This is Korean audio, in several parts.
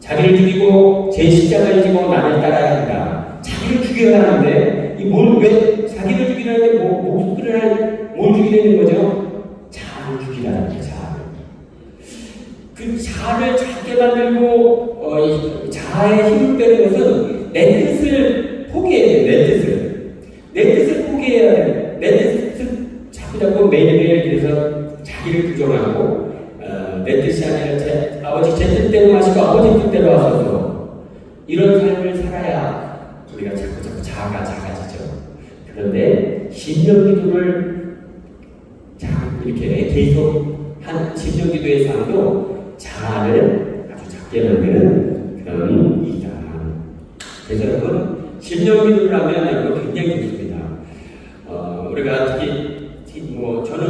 자기를 죽이고 제 십자가를 지고 나를 따라야 한다. 자기를 죽여야 하는데 왜 자기를 죽이라는데 뭘 죽이라는 거죠? 자아를 죽이라는 거죠. 그 자아를 작게 만들고 자아의 힘을 빼는 것은 내 뜻을 포기해야 돼요. 내 뜻을 포기해야 돼요. 내 뜻을 자꾸 매일매일 그래서 자기를 부정하고 내 뜻이 아니라 아버지 제 뜻대로 하시고 아버지 뜻대로 하소서, 이런 삶을 살아야 우리가 자꾸 자아가 작아지죠. 그런데 심령기도를 이렇게 계속 한 심령기도의 삶도 자아를 아주 작게 만드는 그런 일이다. 그래서 여러분, 심령기도를 하면 이거 굉장히 좋습니다. 우리가 특히 저는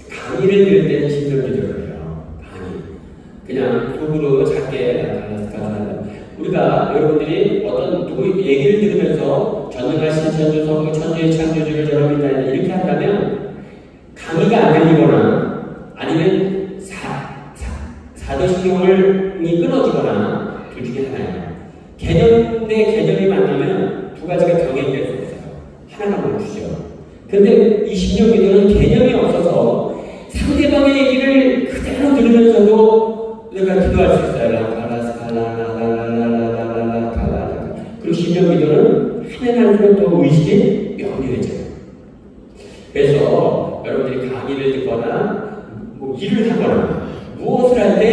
강의를 들을 때는 심령기도를 해요. 그냥 속으로 작게 가서 우리가 여러분들이 어떤 누구 얘기를 들으면서 전능하신 천주성부 천주의 창조주를 저럽니다 이렇게 한다면 강의가 안 들리거나 아니면 사도신경이 끊어지거나 둘 중에 하나예요. 개념 대 개념이 만나면 두 가지가 병행될 수 있어요. 하나가 멈추죠. 그런데 이 심령기도는 개념이 없어서 상대방의 얘기를 그대로 들으면서도 내가 기도할 수 있어요. 그리고 심령기도는 하면 할수록 또 의식이 명료해져요. 그래서 여러분들이 강의를 듣거나 일을 하거나 무엇을 할 때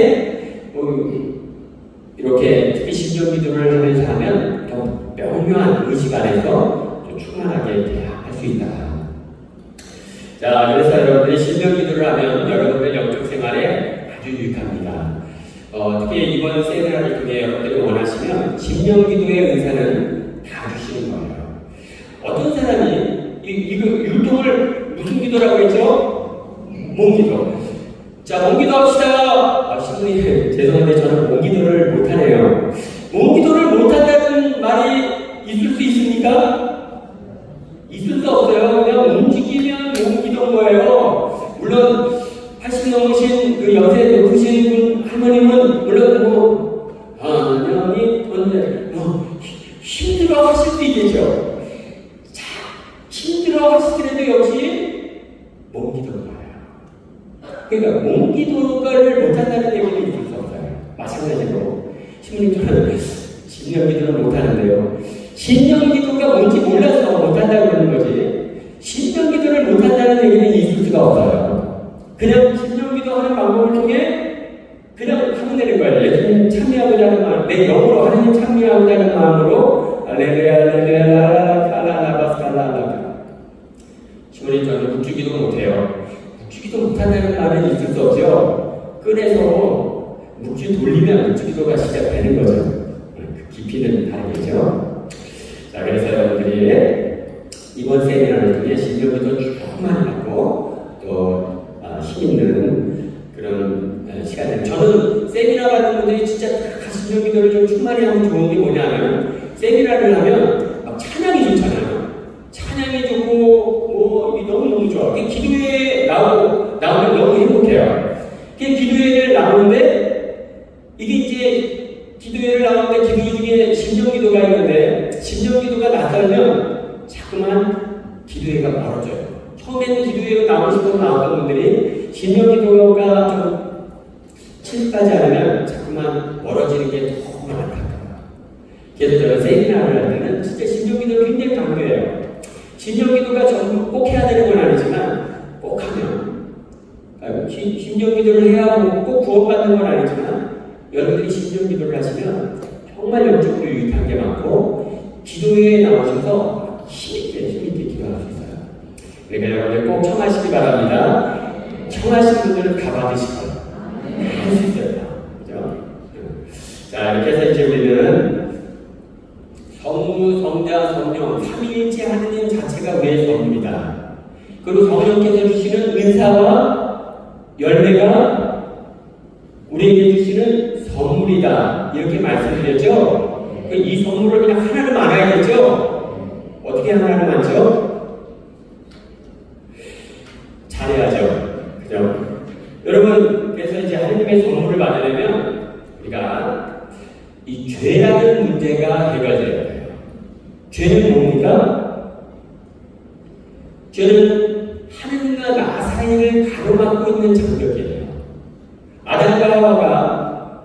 이렇게 특히 심령기도를 하면서 하면 더 명료한 의식 안에서 좀 충만하게 할 수 있다. 자, 그래서 여러분들이 심령기도를 하면 여러분들 영적 생활에 아주 유익합니다. 특히 이번 세미나를 통해 여러분들이 원하시면 심령기도의 은사는 다 주시는 거예요. 어떤 사람이 이거 율동을 무슨 기도라고 했죠? 몸기도. 자, 몸기도 합시다. 신부님 죄송한데 저는 몸기도를 못하네요. 몸기도를 못한다는 말이 있을 수 있습니까? 있을 수 없어요. 그냥 움직이면 몸기도인 거예요. 물론 80 넘으신 그 연세 높으신 분 할머님은 물론 하나님 힘들어 하실 수 있겠죠. 자, 힘들어 하시더라도 역시 몸기도인 거예요. 그러니까 몸기도를 못한다는 얘기는 있을 수 없어요. 마찬가지로 신부님 저는 심령기도는 못하는데요. 심령기도가 뭔지 몰라서 못한다고 그러는 거지, 심령기도를 못한다는 얘기는 있을 수가 없어요. 그냥 심령기도 하는 방법을 통해 그냥 하면 되는 거예요. 예수님 참여하고자 하는 마음, 내 영으로 하나님 참여하고자 하는 마음으로 할렐루야 할렐루야 라라라라라라라라라. 신부님 저는 묵주기도 못해요. 묵주기도 못한다는 말은 있을 수 없죠. 끈에서 묵주 돌리면 묵주기도가 시작되는 거죠. 그 깊이는 다르겠죠. 자, 그래서 여러분들이 이번 세미나를 통해 심령기도 충만히 받고 또 힘있는 그런 시간을, 저는 세미나 받는 분들이 진짜 심령기도를 좀 충만히 하면 좋은 게 뭐냐면, 세미나를 하면 막 찬양이 좋잖아요. 찬양이 좋고 너무너무 좋아. 기도회에 나오면 너무 행복해요. 기도회를 나오는데 이게 이제 기도회를 나오는데 기도 중에 심령기도가 있는데 심령기도가 낯설면 자꾸만 기도회가 멀어져요. 처음에는 기도회로 나오시고 나왔던 분들이 심령기도가 좀 친숙하지 않으면 자꾸만 멀어지는 게 너무 안타까워요. 그래서 제가 세미나를 할 때는 진짜 심령기도를 굉장히 강조해요. 심령기도가 전부 꼭 해야 되는 건 아니지만 꼭 하면, 심령기도를 해야 꼭 구원받는 건 아니지만 여러분들이 심령기도를 하시면 정말 영적으로 유익한 게 많고 기도회에 나오셔서 힘있게 기도할 수 있어요. 그러니까 여러분들 꼭 청하시기 바랍니다. 청하신 분들은 다 받으실 거예요. 할 수 있어요. 그죠? 자, 이렇게 해서 이제 우리는 성부, 성자, 성령, 삼위일체 하느님 자체가 우리의 성부입니다. 그리고 성령께서 주시는 은사와 열매가 우리에게 주시는 선물이다. 이렇게 말씀드렸죠? 이 선물을 그냥 하나로 많아야겠죠? 어떻게 하나로 많죠? 잘해야죠. 그죠? 여러분, 그래서 이제 하느님의 선물을 받으려면 우리가 이 죄라는 문제가 해결돼야 돼요. 죄는 뭡니까? 죄는 하느님과 나 사이를 가로막고 있는 장벽이에요. 아담과 하와가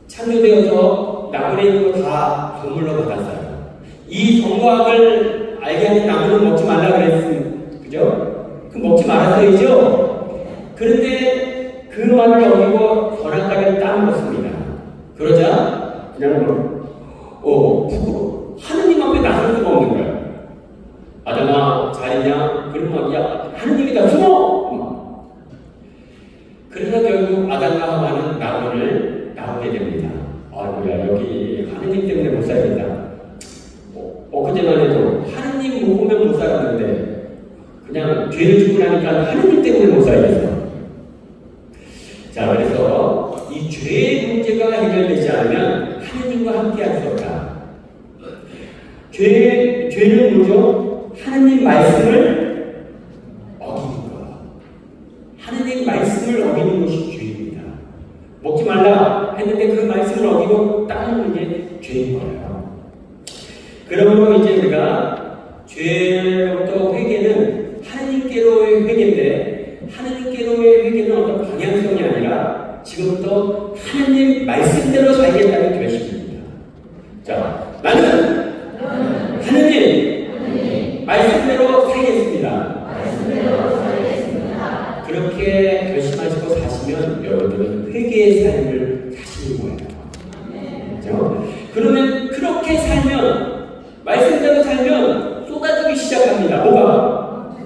창조되어서 나무에 있는 거 다 선물로 받았어요. 이 선과학을 알게 하는 나무는 먹지 말라 그랬으면, 그죠? 그 먹지 말았어야죠. 그런데 그 말을 어기고 선악과를 따먹었습니다. 그러자 그냥 하느님 앞에 나설 수가 없는 거야. 아담아 잘했냐? 그러면 야 하느님이 다 숨어! 그래서 결국 아담과 하와는 나무를 나오게 됩니다. 아이고야 여기 하느님 때문에 못 살겠다. 엊그제만 해도 하느님 못 보면 못 살았는데 그냥 죄를 짓고 나니까 하느님 때문에 못 살겠어. 자, 그래서 이 죄의 문제가 해결되지 않으면 하느님과 함께 할 수 없다. 죄는 뭐죠? 하느님 말씀을 어기는 것. 하느님 말씀을 어기는 것이 죄입니다. 먹지 말라 했는데 그 말씀을 어기고 따르는 게 죄인 거예요. 그러므로 이제 우리가 죄로부터 회개는 하느님께로의 회개인데 하느님께로의 회개는 어떤 방향성이 아니라 지금부터 하느님 말씀대로 살겠다는 결심입니다. 자, 나는 하느님 말씀대로 살겠습니다. 그렇게 결심하시고 사시면 여러분들은 회개의 삶을 사시는 거예요. 그렇죠? 그러면 그렇게 살면 말씀대로 살면 쏟아지기 시작합니다. 뭐가?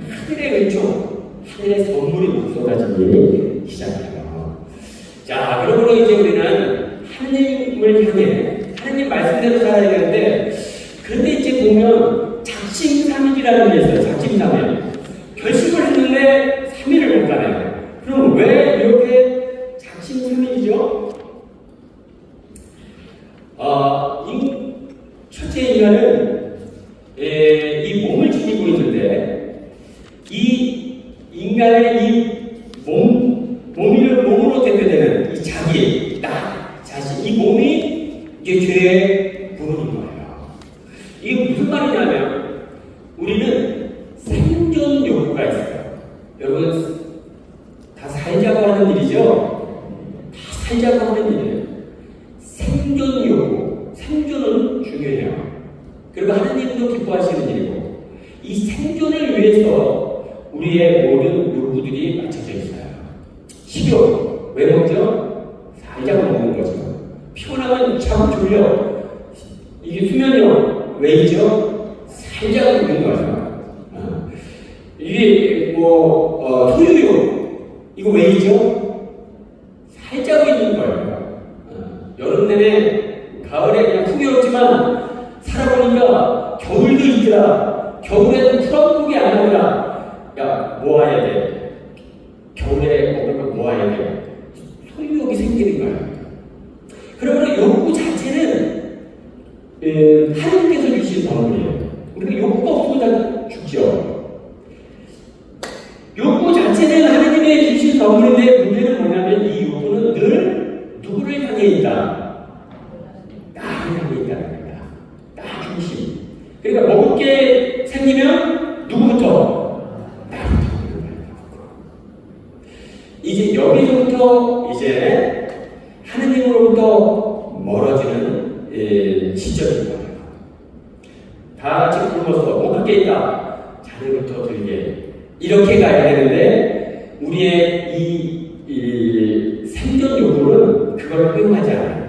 하늘의 은총, 하늘의 선물이 막 쏟아지기 시작해요. 자, 그러므로 이제 우리는 하느님을 향해 하느님 말씀대로 살아야 되는데, 그런데 이제 보면 작심삼일이라는 게 있어요. 작심삼일. 결심을 했는데 3일을 못 가네요. 그럼 왜 이렇게 작심삼일이죠? 첫째 인간은 이 몸을 지니고 있는데 이 인간의 이 몸으로 대표되는 이 자기, 나, 자신, 이 몸이 이제 죄의 본인 거예요. 이게 무슨 말이냐면 우리는 생존 욕구가 있어요. 여러분 다 살자고 하는 일이죠. 다 살자고 하는 일이에요. 생존 욕구, 생존은 중요해요. 그리고 하느님도 기뻐하시는 일이고 이 생존을 위해서 우리의 모든 욕구들이 맞춰져 있어요. 식욕, 왜 먹죠? 살자고 먹는 거죠. 피곤하면 자꾸 졸려. 이게 수면력, 왜 있죠? 살자고 먹는 거죠. 이게 소유욕, 이거 왜 있죠? 살자고 있는 거예요. 여름 내내, 가을에 그냥 풍요롭지만 살아보니까 겨울도 있더라. 겨울에는 풀어보기 안 하더라. 야, 모아야 돼. 겨울에 먹을 거 모아야 돼. 소유욕이 생기는 거예요. 그러면 욕구 자체는 하나님께서 주신 선물이에요. 우리가 욕구가 없으면 다 죽죠. 욕구 자체는 하나님의 주신 선물인데 문제는 뭐냐면 이 욕구는 늘 누구를 향해 있다? 나를 향해 있다는 겁니다. 나 중심. 그러니까 먹을 게 생기면 누구부터? 나부터. 이제 여기서부터 이제 하느님으로부터 멀어지는 시점인 거예요. 다 같이 굶어서 먹을 게 있다. 자네부터 들게. 이렇게 가야 되는데 우리의 이 생존 욕구는 그걸 허용하지 않아요.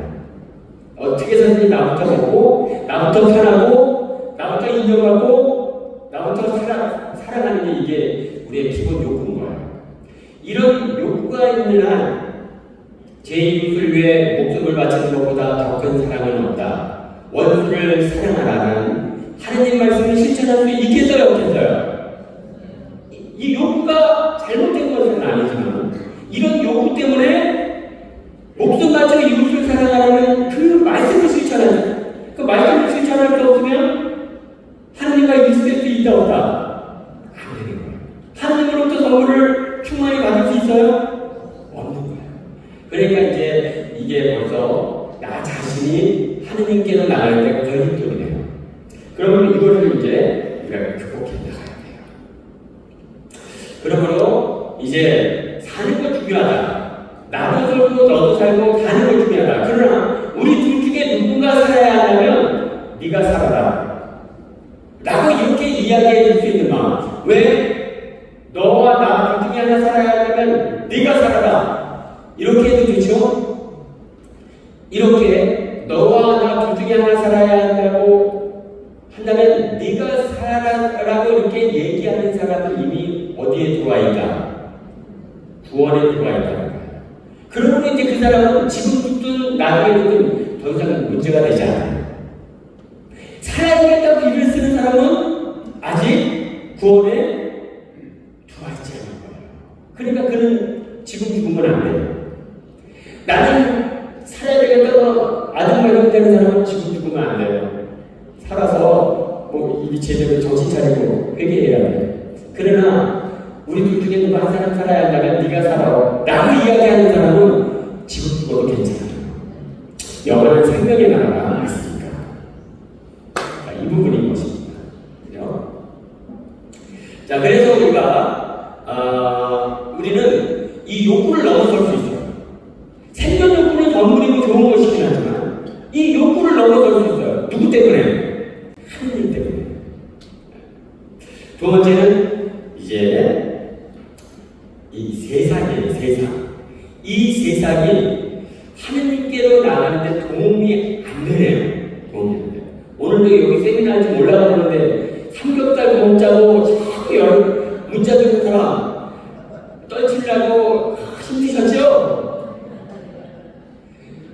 어떻게 해서든지 나부터 먹고 나부터 편하고 나부터 인정하고 나부터 살아가는 게 이게 우리의 기본 욕구인 거예요. 이런 욕구가 있는 한 제 이웃을 위해 목숨을 바치는 것보다 더 큰 사랑은 없다. 원수를 사랑하라는 하느님 말씀을 실천할 수 있겠어요? 없겠어요? 이 욕구가 잘못된 것은 아니지만 이런 욕구 때문에 목숨 바쳐 이웃을 사랑하라는 그 말씀을 실천하죠. 그 말씀을 실천할 수 없으면 하느님과 이웃될 수 있다 없다? 안 되는 거예요. 하느님으로부터 선물을 충만히 받을 수 있어요? 없는 거예요. 그러니까 이제 이게 벌써 나 자신이 하느님께로 나갈 때 걸림돌이네요. 그러면 이거를 이제 우리가 극복해 나가야 돼요. 그러므로 이제 사는 거 중요하다. 나도 살고 너도 살고 사는 거 중요하다. 그러나 우리 둘 중에 누군가 살아야 한다면 네가 살아라 라고 이렇게 이야기해 줄 수 있는 마음. 왜? 너와 나 둘 중에 하나 살아야 한다면 네가 살아라 이렇게 해도 좋죠? 이렇게 너와 나 둘 중에 하나 살아야 한다면 네가 살아라고 이렇게 얘기하는 사람은 이미 어디에 들어와 있다? 구원에 들어와 있다. 그러면 이제 그 사람은 지금 듣든 나중에 듣든 더 이상 문제가 되지 않아요. 살아야 되겠다고 일을 쓰는 사람은 아직 구원에 들어와 있지 않은 거예요. 그러니까 그는 지금 죽으면 안 돼요. 나는 살아야 되겠다고 아둥바둥 되는 사람은 지금 죽으면 안 돼요. 살아서 이 제대로 정신 차리고 회개해야 돼요. 그러나 우리 둘 중에 누가 한 사람 살아야 한다면 네가 살아 라고 이야기하는 사람은 지금 죽어도 괜찮아요. 영원한 생명의 나라가 있으니까. 이 부분인 것입니다. 그죠? 자, 그래서 우리는 이 욕구를 넘어설 수 있어요. 생존 욕구는 전문이고 좋은 것이긴 하지만 이 욕구를 넘어설 수 있어요. 누구 때문에? 하느님 때문에. 두 번째는 이제 이 세상이에요. 세상. 이 세상이 하느님께로 나가는데 도움이 안 되네요. 도움이 안 돼요. 오늘도 여기 세미나 좀 올라가는데 삼겹살 먹자고 자꾸 문자 주는 사람 떨치려고 힘드셨죠?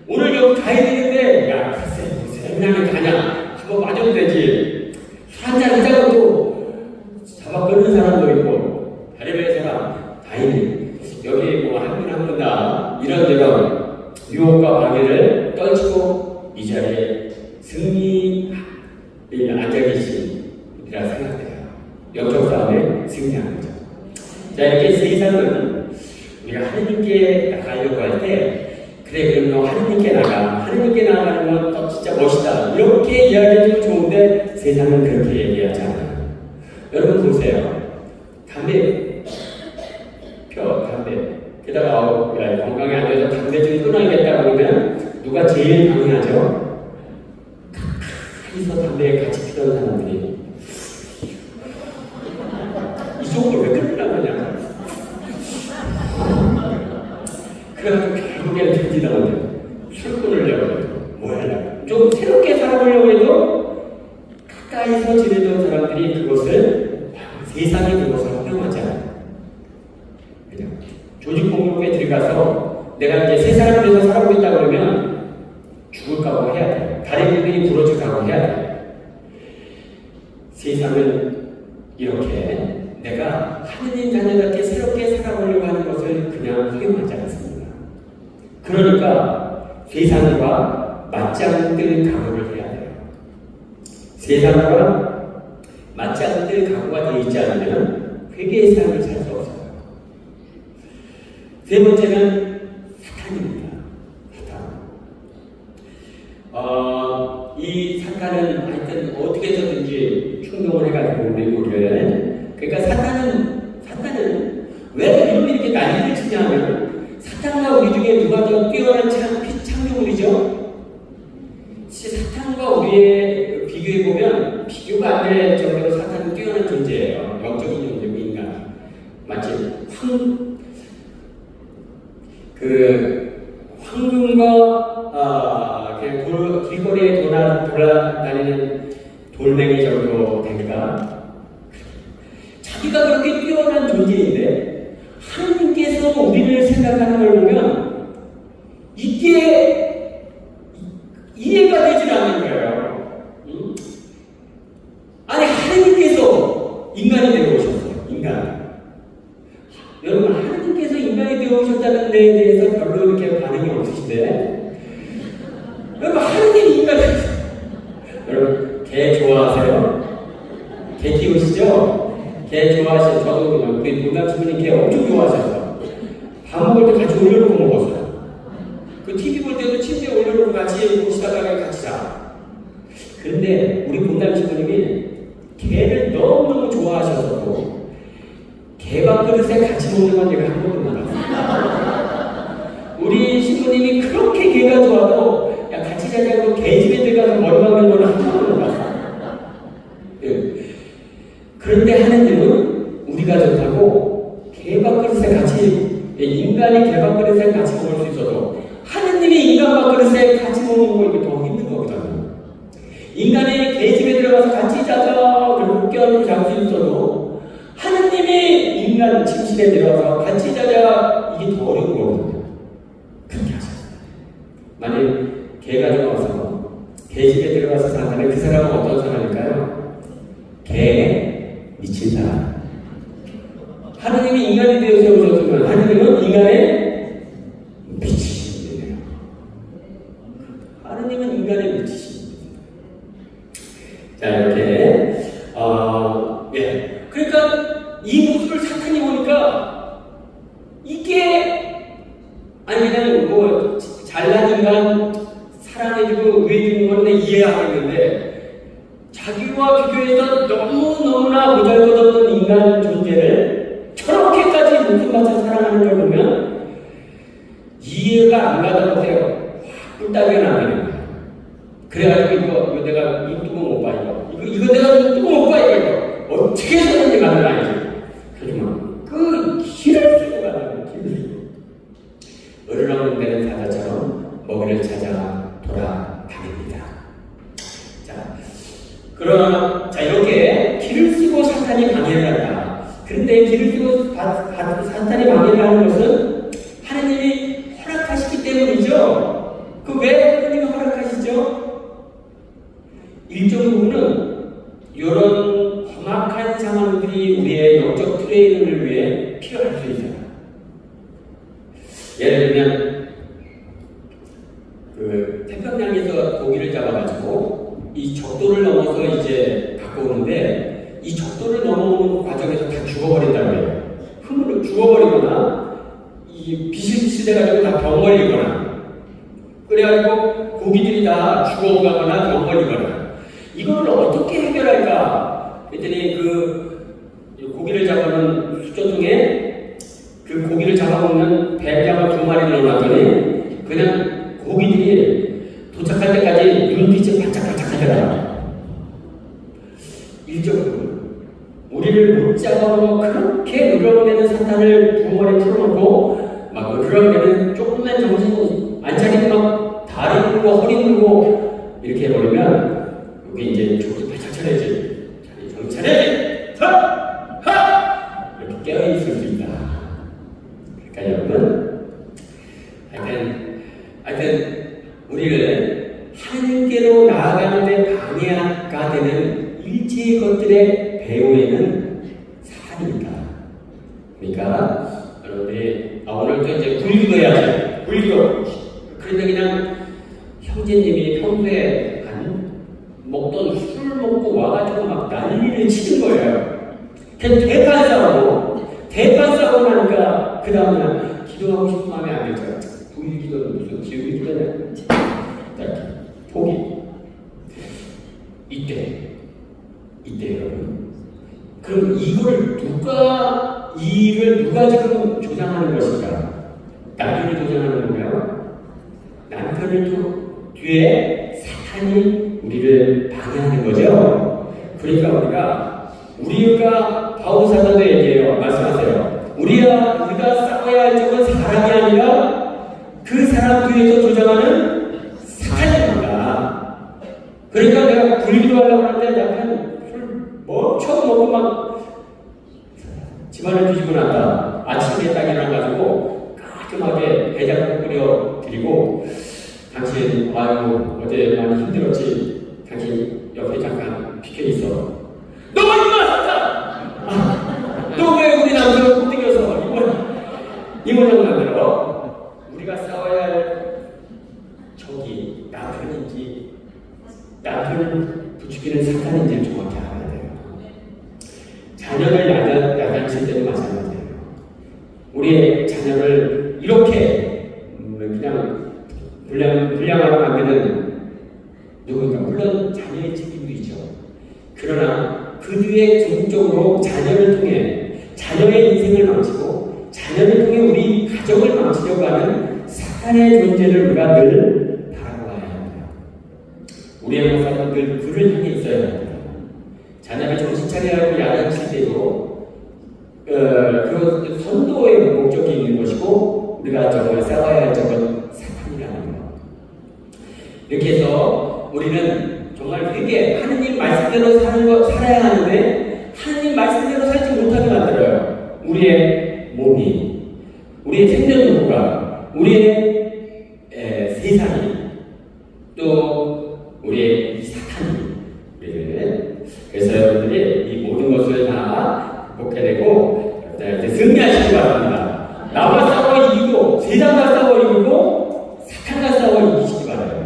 오늘 여기 가야 되는데 야 글쎄 세미나는 가냐? 한번 맞아도 되지. 한잔 하자고 또 잡아 끊는 사람도 있고 다리배 사람 다행히 여기 뭐 한 분 다 이런저런 유혹과 방해를 떨치고 이 자리에 승리 앉아 계신이라 생각돼요. 영적 싸움에 승리한 거죠. 자, 이렇게 세상은 우리가 하느님께 나가려고 할 때 그래 그럼 너 하느님께 나가. 하느님께 나가는 건 너 진짜 멋있다. 이렇게 이야기해주면 좋은데 세상은 그렇게 얘기하지 않아요. 여러분 보세요. 담배 펴, 담배. 게다가 건강에 안 돼서 담배 좀 끊어야겠다 그러면 누가 제일 방해하죠? 가까이서 담배에 같이 피던 사람들이 이쪽으로 왜 끊으려고 하냐? 그래가지고 결국에는 든지나오죠. 술 끊으려고 해도 뭐 하려고 좀 새롭게 살아보려고 해도 가까이서 지내던 사람들이 그것을 세상에 그것을 허용하지 않아요. 조직 공동에 들어가서 내가 이제 새 사람들에서 살아보고 있다 그러면 죽을 각오 해야 돼. 다른 분들이 부러질 각오 해야 돼. 세상은 이렇게 내가 하느님 자녀답게 새롭게 살아보려고 하는 것을 그냥 허용하지 않습니다. 그러니까 세상과 맞지 않을 각오를 해야 돼요. 세상과 맞지 않을 각오가 되어 있지 않으면 회개의 삶을 살 수 없어요. 세 번째는 사탄입니다. 사탄. 이 사탄은 하여튼 어떻게 해서든지 충동을 해가지고 우리를 그러니까 사탄은 왜 이렇게 난리를 치냐면 사탄과 우리 중에 누가 더 뛰어난 창조물이죠? 사탄과 우리의 비교해보면 비교가 안 될 정도로 사탄은 뛰어난 존재예요. 영적인 존재고 인간. 마치 황금과 길거리에 돌아다니는 돌멩이 정도 되니까 자기가 그렇게 뛰어난 존재인데 하나님께서 우리를 생각하는 걸 보면 이게 이해가 되질 않는 거예요. 아니 하나님께서 인간이 되어 오셨어요. 인간. 여러분 하나님께서 인간이 되어 오셨다는 데에 대해서 별로 이렇게 반응이 없으신데 여러분 하나님이 인간이 여러분 개 좋아하세요? 개 키우시죠? 개 좋아하시죠? 저도 우리 농담 친구님 개 엄청 좋아하셔서 밥 먹을 때 같이 올려놓고 먹었어요. 그 TV 볼 때도 침대에 올려놓고 같이 보시다가 같이 자. 그런데 우리 본담 신부님이 개를 너무너무 좋아하셔서 개밥그릇에 같이 먹는 건 내가 한 번도 못 봤어요. 우리 신부님이 그렇게 개가 좋아도 야 같이 자자고 개집에 들어가서 머리 박는 거는 한 번도 못 봤어요. 그런데 하느님은 우리가 좋다고 개밥그릇에 같이 인간이 개밥그릇에 같이 먹을 수 있어도 하느님이 인간 밥그릇에 같이 먹는 거 이거 더 힘든 거거든요. 인간이 개집에 들어가서 같이 자자 그리고 껴안고 잘 수 있어도 하느님이 인간 침실에 들어가서 같이 자자 이게 더 어려운 거거든요. 그렇게 하셨어요. 만약 개가 들어와서 개집에 들어가서 사는 그 사람은 어떤 사람일까요? 개에 미친 사람. 하느님이 인간이 되어 세우셨으면 하느님은 인간의 미치신 분이에요. 하느님은 인간의 미치신 분이에요. 자 이렇게 예. 그러니까 이 모습을 사탄이 보니까 이게 아니 그냥 뭐 잘난 인간 사랑해주고 위해주는 건 내 이해하겠는데 자기와 비교해서 너무너무나 보잘것없는 인간 존재를 저렇게까지 목숨 바쳐 사랑하는 걸 보면 이해가 안 가다 못해요. 꿀따기가 나는 거예요. 그래가지고 이거 내가 눈 뜨고 못 봐 이거 내가 눈 뜨고 못 봐 이거 어떻게 해서든지 가는 아니지. 하지만 그 길을 쓰고 가는 거예요. 길을 쓰고 어른없는 데는 사자처럼 먹이를 찾아 돌아다닙니다. 자 이렇게 길을 쓰고 사탄이 방해를 한다. 그런데 길을 쓰고 사탄이 방해를 하는 것은 하나님이 허락하시기 때문이죠. 그 왜 하나님이 허락하시죠? 일정 부분은 이런 험악한 상황들이 우리의 영적 트레이닝을 위해 필요할 수 있어요. 예를 들면 그 태평양에서 고기를 잡아가지고 이 적도를 넘어서 이제 갖고 오는데 이 적도를 넘어오는 과정에서 다 죽어버린다고 해요. 흙으로 죽어버리거나 이 비실비실해가지고 다 병 걸리거나 그래가지고 고기들이 다 죽어가거나 병 걸리거나 이걸 어떻게 해결할까 했더니 그 고기를 잡아오는 수조통에 그 고기를 잡아먹는 뱀장어 2마리를 넣어놨더니 그냥 고기들이 도착할 때까지 눈빛이 반짝반짝 하더라. 일적으로 우리를 못 잡아먹어 그렇게 으르렁대는 사탄을 2마리 풀어놓고 막 으르렁대는 조금만 정신 안 차리고 막 다리 물고 허리 물고 이렇게 해버리면 여기 이제 정신 바짝 차려야지. 정신 차려야지. 하! 이렇게 깨어있을 수 있다. 그러니까 여러분 하여튼 우리를 하나님께로 나아가는데 방해가 되는 일체의 것들의 배후에는 사탄입니다. 그러니까 여러분들이 오늘도 이제 굴기도 해야지. 굴기도. 그런데 그냥 형제님이 평소에 먹던 술 먹고 와가지고 막 난리를 치는 거예요. 그냥 대판 싸고 나니까 그 다음날 기도하고 싶은 마음이 안 들죠. 굴기도는 무슨 지옥의 기도냐. 포기. 이때 여러분. 그럼 이걸 누가 지금 조장하는 것인가? 남편이 조장하는 건가요? 남편을 또 뒤에 사탄이 우리를 방해하는 거죠. 그러니까 우리가 바울 사도도 얘기해요. 말씀하세요. 우리가 싸워야 할 적은 사람이 아니라 그 사람 뒤에서 조장하는 사탄입니다. 그러니까 내가 불기도 하려고 하는데 남편 술 처음 먹고 막 집안을 뒤지고 났다. 아침에 딱 일어나가지고 깔끔하게 해장국 끓여 드리고 당신 어제 많이 힘들었지. 당신 옆에 잠깐 비켜 있어. 너가 이만 사탄! 너 왜 우리 남편을 못 이겨서 이 모양을 만들어? 우리가 싸워야 할 적이 남편인지 남편을 부추기는 사탄인지를 정확히 알아야 돼요. 자녀를 야단칠 때도 마찬가지예요. 우리의 자녀를 이렇게 그냥 불량하게 만드는 누군가, 물론 자녀의 책임도 있죠. 그러나 그 뒤에 적극적으로 자녀를 통해 자녀의 인생을 망치고 자녀를 통해 우리 가정을 망치려고 하는 사탄의 존재를 우리가 늘 바라봐야 합니다. 우리의 목사는 늘 그를 향해 있어야 합니다. 자녀를 정신 차리라고 야단칠 때도 그 선도의 목적이 있는 것이고 우리가 정말 싸워야 할 적은 사탄이라는 것. 이렇게 해서 우리는 정말 회개, 하느님 말씀대로 살아야 하는데 하느님 말씀대로 살지 못하게 만들어요. 우리의 몸이, 우리의 생명도구가, 우리의 세상이, 또 우리의 사탄이 우리를. 그래서 여러분들이 이 모든 것을 다 극복해내고 승리하시기 바랍니다. 나와 싸워 이기고, 세상과 싸워 이기고, 사탄과 싸워 이기시기 바랍니다.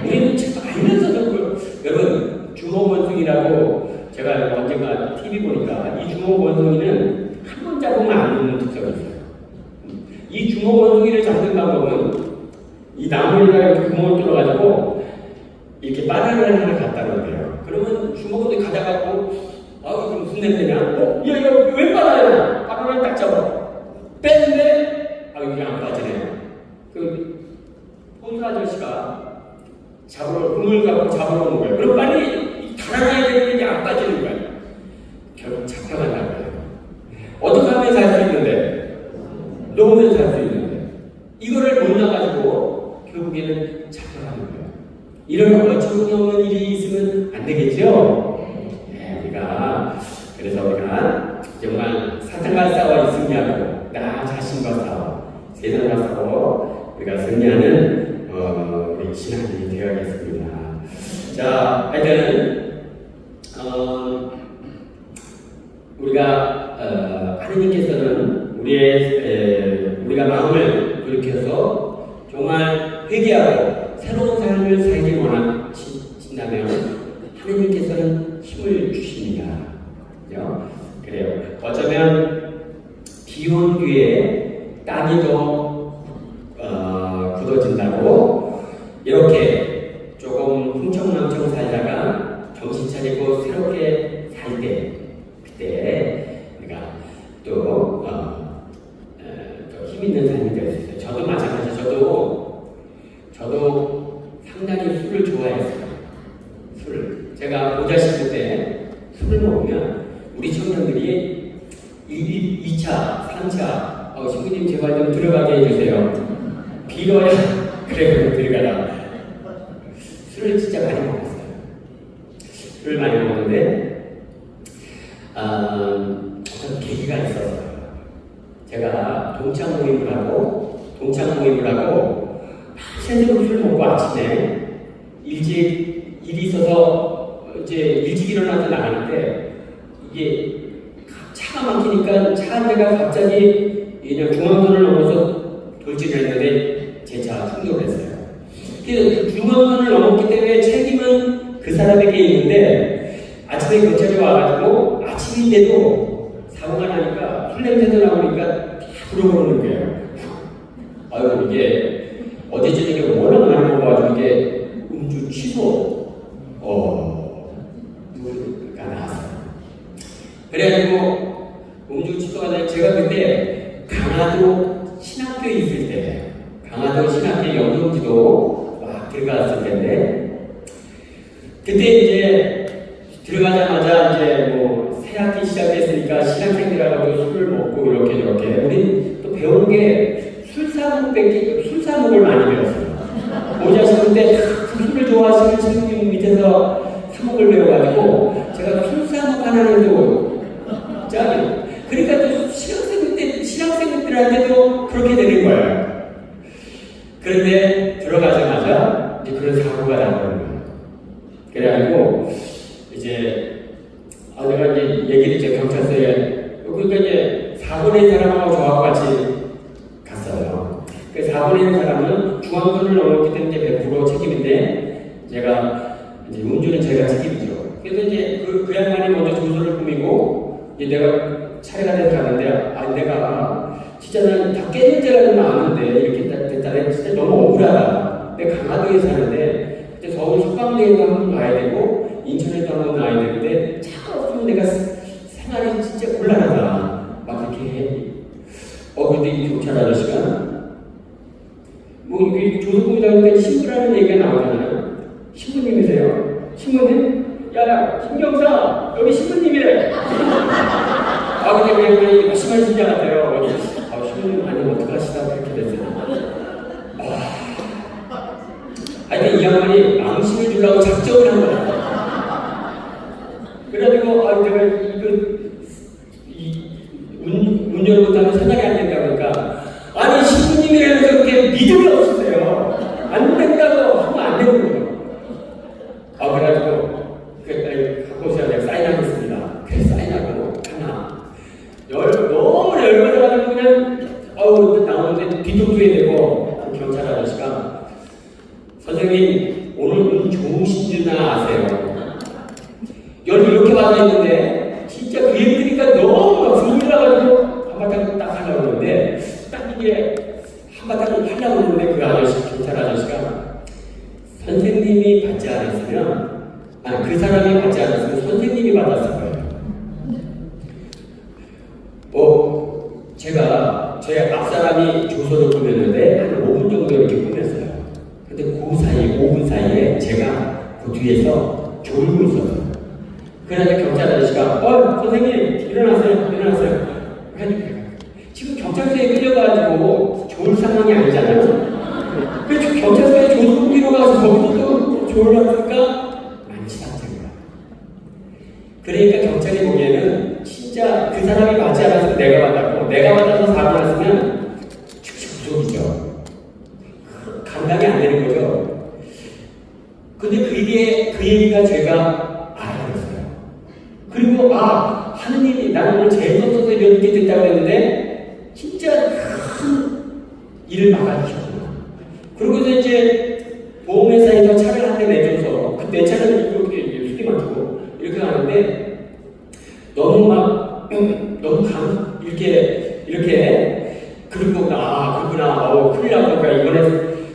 우리는 참 알면서도 여러분 주먹원숭이라고 제가 언젠가 TV 보니까 이 주먹원숭이는 한 번 잡으면 안 죽는 특성이 있어요. 이 주먹원숭이를 잡는 방법은 이 나무에다가 이렇게 구멍을 뚫어가지고 이렇게 바나나를 하나 갖다 놓을게요. 그러면 주먹원숭이 가져가고 그럼 무슨 냄새냐? 야, 왜 바나나야? 바나나를 딱 잡아. 뺐는데 이게 안 빠지네요. 그 혼수 아저씨가 그물 갖고 잡으러 오는 거예요. 그럼 빨리 달아나야 되는데 이게 안 빠지는 거예요. 결국 잡혀간다는 거예요. 어떻게 하면 살 수 있는데? 놓으면 살 수 있는데. 이거를 못 나가지고 결국에는 잡혀가는 거예요. 이런 어처구니 없는 일이 있으면 안 되겠죠? 그래서 우리가 정말 사탄과 싸워 승리하고 나 자신과 싸워 세상과 싸워 우리가 승리하는 우리 신앙이 되어야겠습니다. 자, 하여튼 우리가 하느님께서는 우리가 마음을 돌이켜서 정말 회개하고 새로운 삶을 살기 원하신다면 하느님께서는 힘을 주십니다. 그래요. 어쩌면 비온 뒤에 땅이 더 굳어진다고 이렇게 조금 흥청망청 살다가 정신 차리고 새롭게 살 때 그때 우리가 또 힘 있는 삶이 될 수 있어요. 저도 마찬가지. 저도 상당히 술을 좋아했어요. 제가 모자 씹을 때 술을 먹으면 우리 청년들이 2차, 3차 신부님 제발 좀 들어가게 해주세요. 빌어야 그래 들어가라. 술을 진짜 많이 먹었어요. 술을 많이 먹었는데 어떤 계기가 있었어요. 제가 동창 모임을 하고 새벽으로 술 먹고 아침에 일찍 일이 있어서 이제 일찍 일어나서 나가는데 이게 차가 막히니까 차 한 대가 갑자기 그냥 중앙선을 넘어서 돌진을 했는데 제 차가 충돌을 했어요. 그래서 중앙선을 넘었기 때문에 책임은 그 사람에게 있는데 아침에 경찰이 와가지고 아침인데도 사고가 나니까 술 냄새도 나오니까 다 불어오르는 거예요. 이게 어제 저녁에 워낙 많이 먹어가지고 이게 음주 취소 가 나왔어요. 그래가지고 음주 취소가 돼 제가 그때 강화도 신학교에 있을 때 강화도 신학교 영성지도 막 들어갔을 텐데 그때 이제 들어가자마자 이제 뭐 새학기 시작했으니까 신학생들하고 술을 먹고 이렇게 우리 또 배운 게 술사목을 많이 배웠어요. 모자 씹을 때 술을 좋아하시는 친구님 밑에서 사목을 배워가지고 제가 술사목 하나는 또 짱이에요. 그러니까 또 신학생들한테도 그렇게 되는 거예요. 그런데 들어가자마자 이제 그런 사고가 나는 거예요. 그래가지고 이제 내가 이제 얘기를 이제 경찰서에 그러니까 이제 사고 낸 사람하고 저하고 같이 갔어요. 그 사고 낸 사람은 중앙선을 넘었기 때문에 100% 책임인데 제가 이제 운전은 제가 책임이죠. 그래서 이제 그 양반이 먼저 조서를 꾸미고 이제 내가 차례가 돼서 가는데 내가 진짜 난 다 깨질 줄 알고 나왔는데 이렇게 됐다네. 진짜 너무 억울하다. 내가 강화도에 사는데 그때 서울 숙박대에도 한번 가야 되고 인천에도 한번 가야 되는데 차가 없으면 내가 생활이 진짜 곤란하다. 막 그렇게 해. 근데 이 경찰 아저씨가 뭐 이게 조선공이다 보니까 신부라는 얘기가 나오잖아요. 신부님이세요? 신부님? 야, 신경사, 여기 신부님이래. 근데 왜 심한 신자 같아요. 신부님 아니면 어떡하시다 그렇게 됐어요. 하여튼 이 양반이 망신을 주려고 작정을 한 거야. 그래가지고 내가 운전을 못하면 생각이 안 된다 그러니까 아니 신부님이라면서 그렇게 믿음이 없으세요. 안 된다고 하면 안 되는 거예요. 그래가지고 갖고 오세요. 내가 사인하겠습니다. 그래서 사인하고 하나 너무 열받아가지고 그냥 나오는데 뒤통수에 대고 그 경찰 아저씨가 선생님 오늘 운 좋으신 줄 아세요? 열 이렇게 받아 있는데 진짜 그 얘기 들으니까 너무 막 분노나가지고 한바탕 딱 하려고 그러는데 딱 이게 한바탕 하려고 그러는데 그 아저씨 경찰 아저씨가 선생님이 받지 않았으면 그 사람이 받지 않았으면 선생님이 받았을 거예요. 제가 앞사람이 조서를 꾸몄는데 한 5분 정도 이렇게 꾸몄어요. 근데 그 사이 5분 사이에 제가 그 뒤에서 졸고 있었어요. 그래서 경찰 아저씨가 선생님 일어나세요. 지금 경찰서에 끌려가지고 좋을 상황이 아니잖아요. 그래서 경찰서에 조선국기로 가서 거기서 또 졸라니까 많지 않잖아요. 그러니까 경찰이 보기에는 진짜 그 사람이 받지 않았으면 내가 받았고 내가 받아서 사고 났으면 즉시 구속이죠. 감당이 안 되는 거죠. 근데 그 얘기가 제가 알아들었어요. 그리고 하느님이 나는 오늘 제일 없어서 이렇게 됐다고 했는데 진짜 큰 일을 막아주셨구나. 그러고서 이제 보험회사에서 차를 한 대 내줘서 내 차는 이렇게 수리만 두고 이렇게 가는데 너무 이렇게 그리고 그렇구나 큰일 나보니까 이번에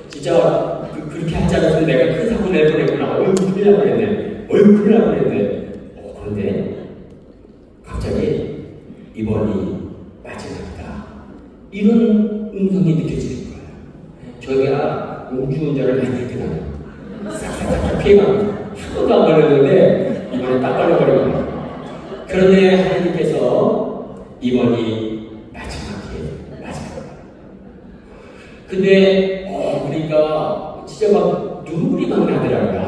진짜 그렇게 하지 않았으면 내가 큰 사고 낼 뻔했구나. 큰일 날 뻔했네. 큰일 날 뻔했네. 그런데 갑자기 이번이 마지막이다. 이런 음성이 느껴지는 거예요. 저희가 음주운전을 많이 했거든요. 싹싹싹 피해가면서 한 번도 안 걸렸는데 이번에 딱 걸려버리고 그런데 하나님께서 이번이 마지막이다. 근데 그러니까 진짜 막 눈물이 막 나더라고요.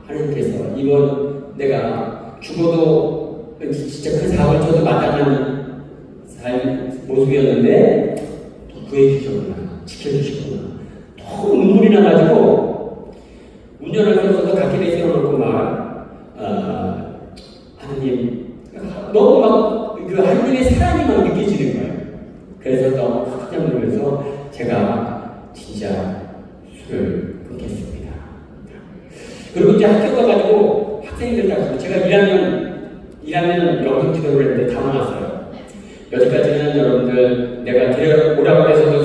하나님께서 이번 내가 죽어도 진짜 그 사고를 저도 마땅한 삶 모습이었는데 또 구해주셨구나. 지켜주셨구나. 너무 눈물이 나가지고 운전할 수 없어서 갓길에 세워놓고 하나님 너무 막 그 하나님의 사랑이 막 느껴지는 거예요. 그래서 너무 깜짝 놀라서 제가 진짜 술을 끊겠습니다. 그리고 이제 학교 가가지고 학생들 다 제가 1학년 영성 지도를 했는데 다 모았어요. 여기까지는 여러분들 내가 데려오라고 해서도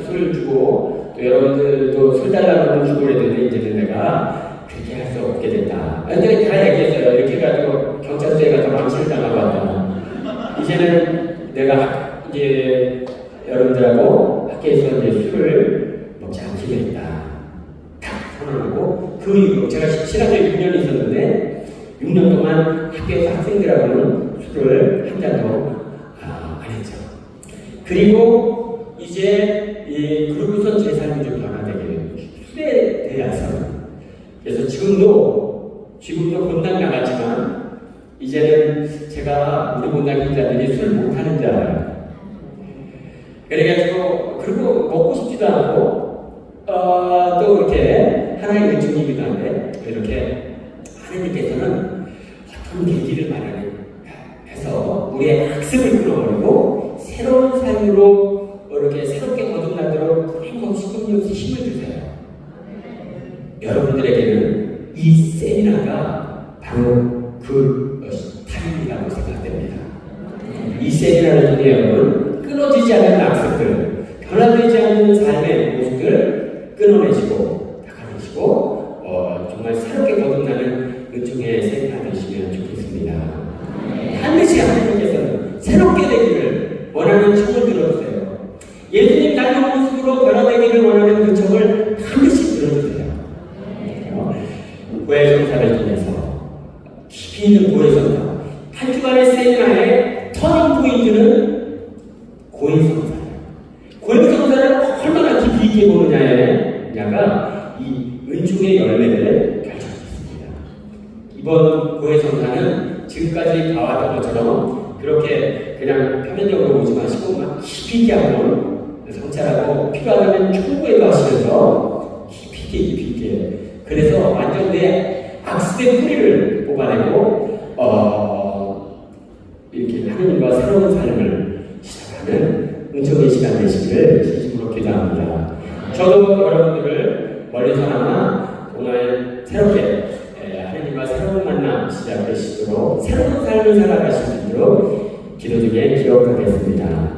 술 주고 또 여러분들도 술 달라고 주고 그랬는데 이제는 내가 그렇게 할 수 없게 됐다. 근데 다 얘기했어요. 이렇게 해가지고 경찰서에 가서 망신을 당하고 왔다. 이제는 내가 이제 여러분들하고 학교에서 이제 술을 먹지 않기로 했다. 다 선언하고 그 이후로 제가 신학교에 6년 있었는데 6년 동안 학교에서 학생들하고는 술을 한 잔도 안 했죠. 그리고 이제 그러고선 제 삶이 좀 변화되게 술에 대해서 그래서 지금도 본당 나갔지만 이제는 제가 우리 본당 기자들이 술 못하는 줄 알아요. 그래가지고 그리고 먹고 싶지도 않고 또 이렇게 하나님의 은총이기도 한데 이렇게 하나님께서는 어떤 계기를 마련해서 우리의 학습을 끊어버리고 새로운 삶으로 이렇게 새롭게 거듭나도록 끊임없이 힘을 주세요. 여러분들에게는 이 세미나가 바로 그 타임이라고 생각됩니다. 이 세미나를 통해 여러분 끊어지지 않는 학습들, 변화되지 않는 삶의 모습들 끊어내시고 정말 새롭게 거듭나는 은총의 새해가 되시면 좋겠습니다. 반드시 하나님께서는 새롭게 되기를 원하는 청을 들어주세요. 예수님 닮은 모습으로 변화되기를 원하는 그 청을 반드시 들어주세요. 고해성사를 통해서 깊이 있는 고해성사, 한 주간의 세미나의 터닝 포인트는 고해성사예요. 고해성사를 얼마나 깊이 있게 보느냐가 이 은총의 열매를 결정했습니다. 이번 고해성사는 지금까지 봐왔던 것처럼 그렇게 그냥 표면적으로 보지 마시고 막 깊이 있게 한번 성찰하고 필요하다면 충고해도 하시면서 깊이 있게 그래서 완전 내 악습의 뿌리를 뽑아내고 이렇게 하느님과 새로운 삶을 시작하는 은총의 시간 되시기를 진심으로 기도합니다. 저도 여러분들을 멀리서나마 정말 새롭게 하느님과 새로운 만남 시작되시도록 새로운 삶을 살아가실 수 있도록 기도 중에 기억하겠습니다.